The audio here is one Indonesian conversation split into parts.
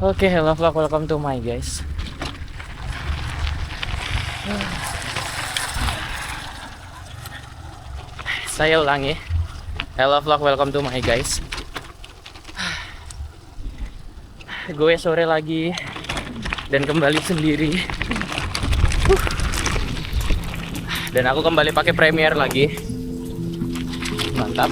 Oke, hello vlog, welcome to my guys. Saya ulangi. Hello vlog, welcome to my guys. Gue sore lagi dan kembali sendiri. Dan aku kembali pakai Premiere lagi. Mantap.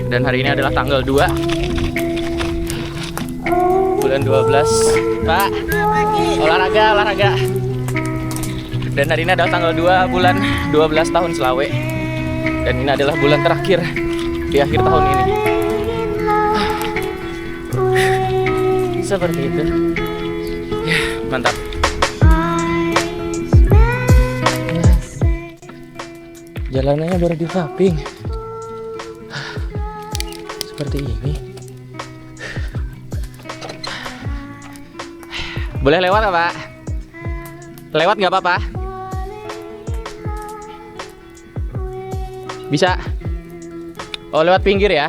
Dan hari ini adalah tanggal 2 bulan 12. Pak, olahraga. Dan hari ini adalah tanggal 2 bulan 12 tahun Selawe. Dan ini adalah bulan terakhir di akhir tahun ini. Seperti itu. Ya, mantap. Jalanannya baru di vaping. Seperti ini. Boleh lewat nggak, Pak? Lewat nggak apa-apa? Bisa? Oh, lewat pinggir ya?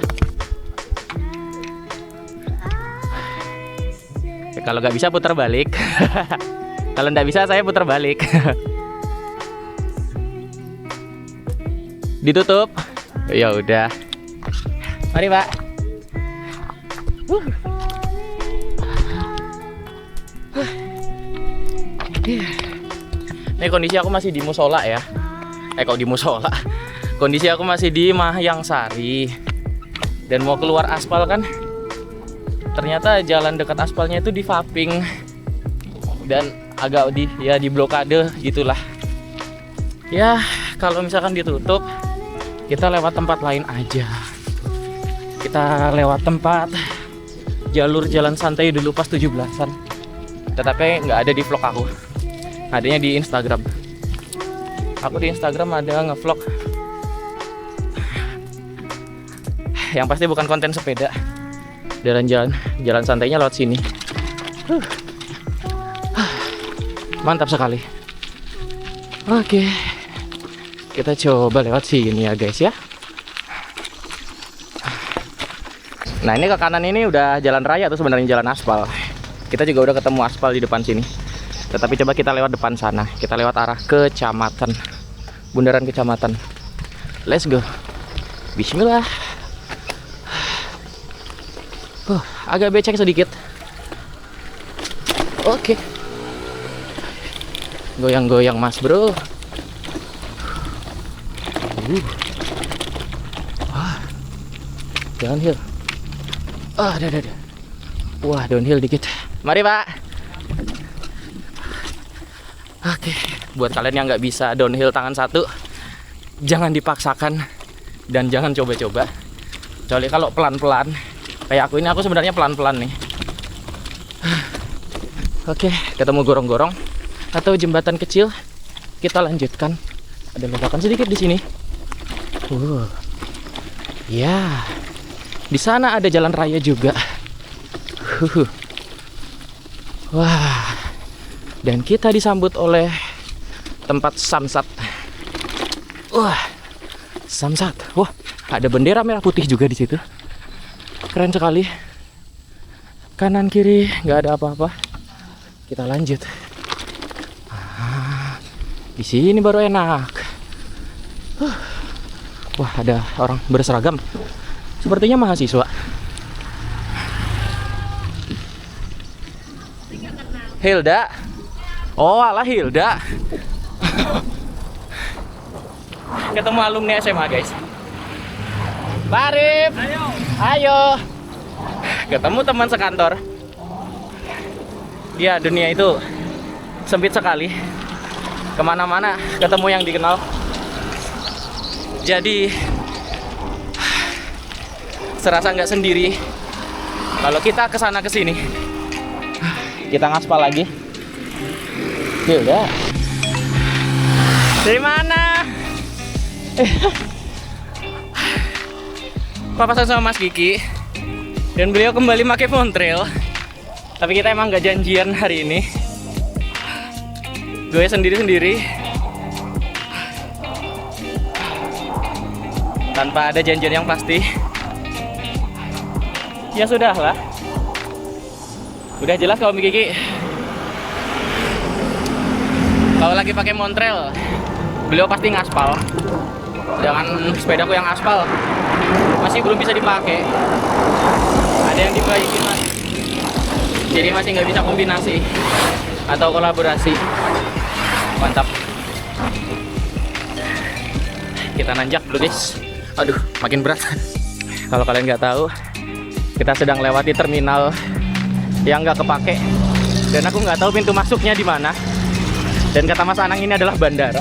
Kalau nggak bisa putar balik. Kalau nggak bisa saya putar balik. Ditutup. Ya udah. Mari, Pak. Ini kondisi aku masih di musola ya. Kok di musola? Kondisi aku masih di Mahyang Sari. Dan mau keluar aspal kan. Ternyata jalan dekat aspalnya itu di vaping. Dan agak di blokade gitulah. Ya, kalau misalkan ditutup, kita lewat tempat lain aja. Kita lewat tempat jalur jalan santai dulu pas 17-an. Tetapi nggak ada di vlog aku. Adanya di Instagram. Aku di Instagram ada ngevlog. Yang pasti bukan konten sepeda. Jalan santainya lewat sini. Mantap sekali. Oke. Kita coba lewat sini ya guys ya. Nah, ini ke kanan ini udah jalan raya tuh sebenarnya, jalan aspal. Kita juga udah ketemu aspal di depan sini. Tetapi coba kita lewat depan sana. Kita lewat arah kecamatan. Bundaran kecamatan. Let's go. Bismillah. Agak becek sedikit. Oke. Goyang-goyang mas bro. Downhill. Ada. Wah, downhill dikit. Mari, Pak. Oke, buat kalian yang nggak bisa downhill tangan satu, jangan dipaksakan dan jangan coba-coba. Kecuali kalau pelan-pelan, kayak aku ini, aku sebenarnya pelan-pelan nih. Oke, ketemu gorong-gorong atau jembatan kecil, kita lanjutkan. Ada ledakan sedikit di sini. Ya, di sana ada jalan raya juga. Wah. Dan kita disambut oleh tempat samsat. Wah, samsat. Wah, ada bendera merah putih juga di situ. Keren sekali. Kanan kiri nggak ada apa-apa. Kita lanjut. Di sini baru enak. Wah, ada orang berseragam. Sepertinya mahasiswa. Hilda. Oh, alah Hilda. Ketemu alumni SMA guys. Barif. Ayo. Ketemu teman sekantor. Ya, dunia itu sempit sekali. Kemana-mana ketemu yang dikenal. Jadi serasa nggak sendiri. Kalau kita kesana kesini, kita ngaspal lagi. Ya udah. Dari mana? Papasan sama Mas Kiki. Dan beliau kembali pakai Montrail. Tapi kita emang nggak janjian hari ini. Gue sendiri-sendiri. Tanpa ada janjian yang pasti. Ya sudahlah. Udah jelas kalau Kiki. Kalau lagi pakai Montrail, beliau pasti ngaspal. Sedangkan sepedaku yang aspal masih belum bisa dipakai. Ada yang diperbaiki mas. Jadi masih nggak bisa kombinasi atau kolaborasi. Mantap. Kita nanjak dulu guys. Aduh, makin berat. Kalau kalian nggak tahu, kita sedang lewati terminal yang nggak kepake. Dan aku nggak tahu pintu masuknya di mana. Dan kata Mas Anang ini adalah bandara,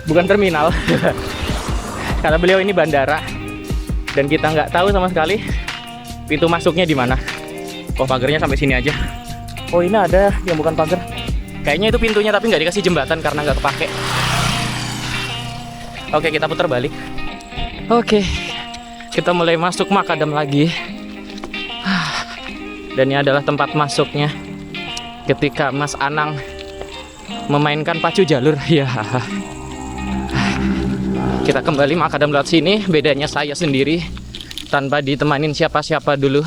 bukan terminal. Kata beliau ini bandara. Dan kita nggak tahu sama sekali pintu masuknya di mana. Oh, pagarnya sampai sini aja. Oh, ini ada yang bukan pagar. Kayaknya itu pintunya tapi nggak dikasih jembatan karena nggak kepake. Oke, kita putar balik. Oke, kita mulai masuk makadam lagi. Dan ini adalah tempat masuknya ketika Mas Anang memainkan pacu jalur. Ya, kita kembali makadam lewat sini. Bedanya saya sendiri tanpa ditemanin siapa-siapa dulu.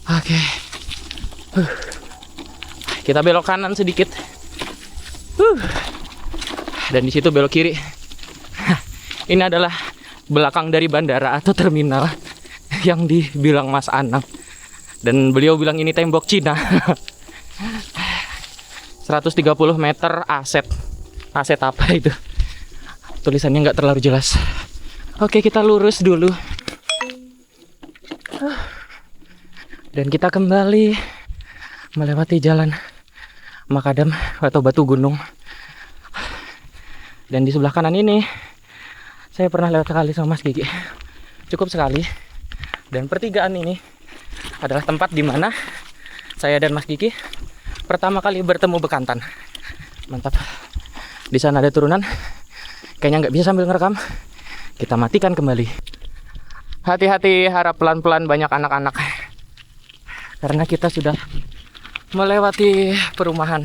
Oke, kita belok kanan sedikit. Dan di situ belok kiri. Ini adalah belakang dari bandara atau terminal yang dibilang Mas Anang. Dan beliau bilang ini tembok Cina. 130 meter aset. Aset apa itu? Tulisannya nggak terlalu jelas. Oke, kita lurus dulu. Dan kita kembali melewati jalan makadam atau batu gunung. Dan di sebelah kanan ini saya pernah lewat sekali sama Mas Gigi. Cukup sekali. Dan pertigaan ini adalah tempat di mana saya dan Mas Gigi pertama kali bertemu bekantan. Mantap. Di sana ada turunan. Kayaknya nggak bisa sambil ngerekam. Kita matikan kembali. Hati-hati, harap pelan-pelan, banyak anak-anak. Karena kita sudah melewati perumahan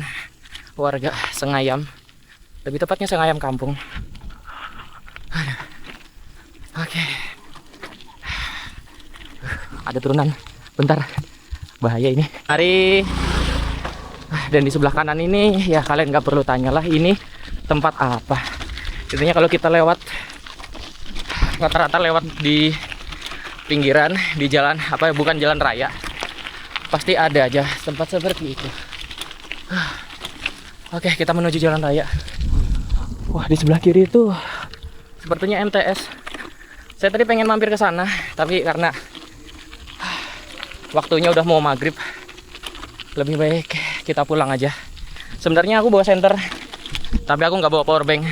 warga Sengayam. Lebih tepatnya Sengayam kampung. Oke. Ada turunan. Bentar. Bahaya ini. Mari. Dan di sebelah kanan ini ya kalian nggak perlu tanyalah ini tempat apa. Intinya kalau kita lewat rata-rata lewat di pinggiran, di jalan apa bukan jalan raya, pasti ada aja tempat seperti itu. Oke, kita menuju jalan raya. Wah, di sebelah kiri itu sepertinya MTS. Saya tadi pengen mampir ke sana, tapi karena waktunya udah mau maghrib, lebih baik kita pulang aja. Sebenarnya aku bawa senter, tapi aku nggak bawa power bank.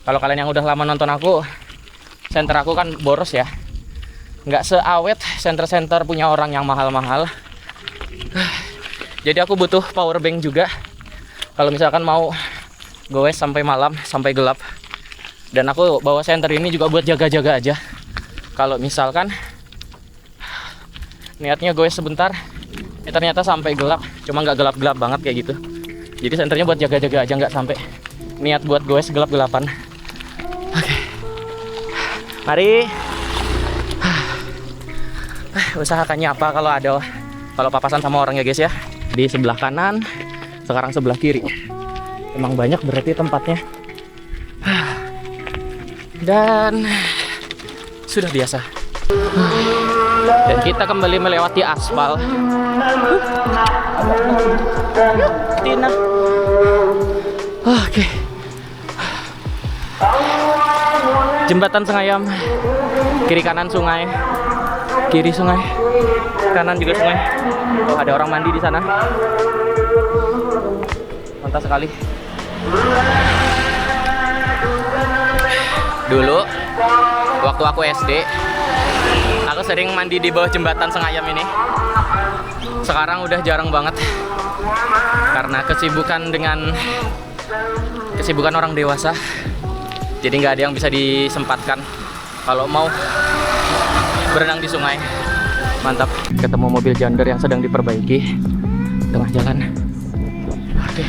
Kalau kalian yang udah lama nonton aku, senter aku kan boros ya, nggak seawet senter-senter punya orang yang mahal-mahal. Jadi aku butuh power bank juga kalau misalkan mau goes sampai malam, sampai gelap. Dan aku bawa senter ini juga buat jaga-jaga aja. Kalau misalkan niatnya goes sebentar, ternyata sampai gelap, cuma nggak gelap-gelap banget kayak gitu. Jadi senternya buat jaga-jaga aja, nggak sampai niat buat goes gelap-gelapan. Oke, mari. Usahakan nyapa kalau papasan sama orang ya guys ya. Di sebelah kanan, sekarang sebelah kiri. Emang banyak berarti tempatnya. Dan sudah biasa. Dan kita kembali melewati aspal. Tina. Oke. Jembatan Sengayam. Kiri kanan sungai. Kiri sungai. Kanan juga sungai. Oh, ada orang mandi di sana. Mantap sekali. Dulu waktu aku SD, aku sering mandi di bawah jembatan Sengayam ini. Sekarang udah jarang banget karena kesibukan orang dewasa. Jadi nggak ada yang bisa disempatkan kalau mau berenang di sungai. Mantap. Ketemu mobil Jonder yang sedang diperbaiki tengah jalan. Oke.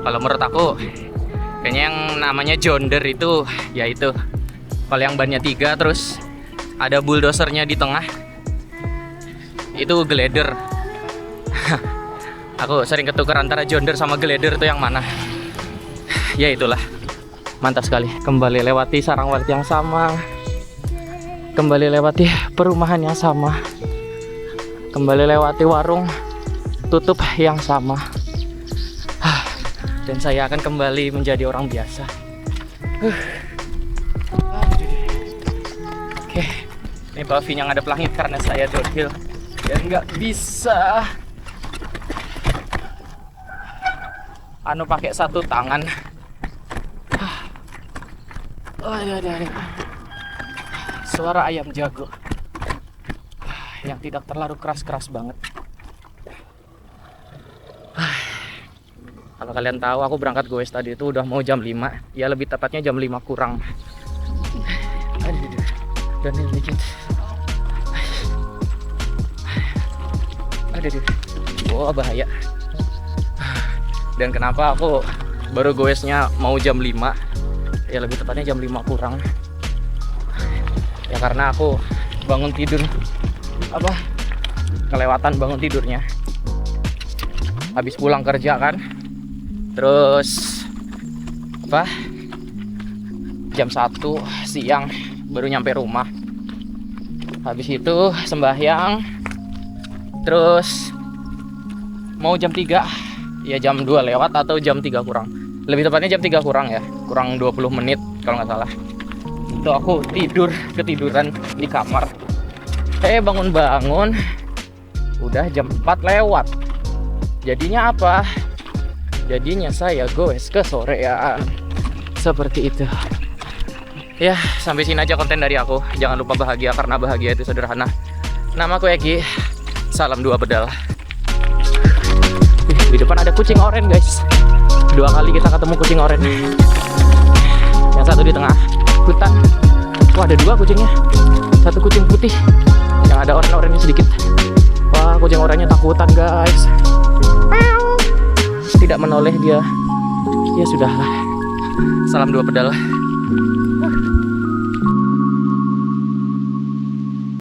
Kalau menurut aku kayaknya yang namanya Jonder itu yaitu kalau yang bannya 3 terus ada bulldozernya di tengah, itu glider. Aku sering ketukar antara John Deere sama glider tuh yang mana. Ya itulah, mantap sekali. Kembali lewati sarang walet yang sama, kembali lewati perumahan yang sama, kembali lewati warung tutup yang sama. Dan saya akan kembali menjadi orang biasa. Oke, ini Bavinya ngadep langit karena saya downhill dan nggak bisa pakai satu tangan. Suara ayam jago yang tidak terlalu keras-keras banget. Kalau kalian tahu, aku berangkat goes tadi itu udah mau jam 5. Ya lebih tepatnya jam 5 kurang. Dan ini dikit. Wah, bahaya. Dan kenapa aku baru goesnya mau jam 5? Ya lebih tepatnya jam 5 kurang. Ya karena aku bangun tidur kelewatan bangun tidurnya. Habis pulang kerja kan. Terus jam 1 siang baru nyampe rumah. Habis itu sembahyang. Terus mau jam 3, ya jam 2 lewat atau jam 3 kurang. Lebih tepatnya jam 3 kurang ya. Kurang 20 menit kalau nggak salah. Itu aku ketiduran di kamar. Bangun-bangun udah jam 4 lewat. Jadinya apa? Jadinya saya goes ke sorean. Seperti itu. Ya, sampai sini aja konten dari aku. Jangan lupa bahagia karena bahagia itu sederhana. Namaku Eki. Salam 2 pedal. Di depan ada kucing oranye, guys. 2 kali kita ketemu kucing oranye. Yang satu di tengah hutan. Wah, ada 2 kucingnya. Satu kucing putih yang ada oranye-oranye sedikit. Wah, kucing oranye takutan, guys. Tidak menoleh dia. Ya sudahlah. Salam 2 pedal.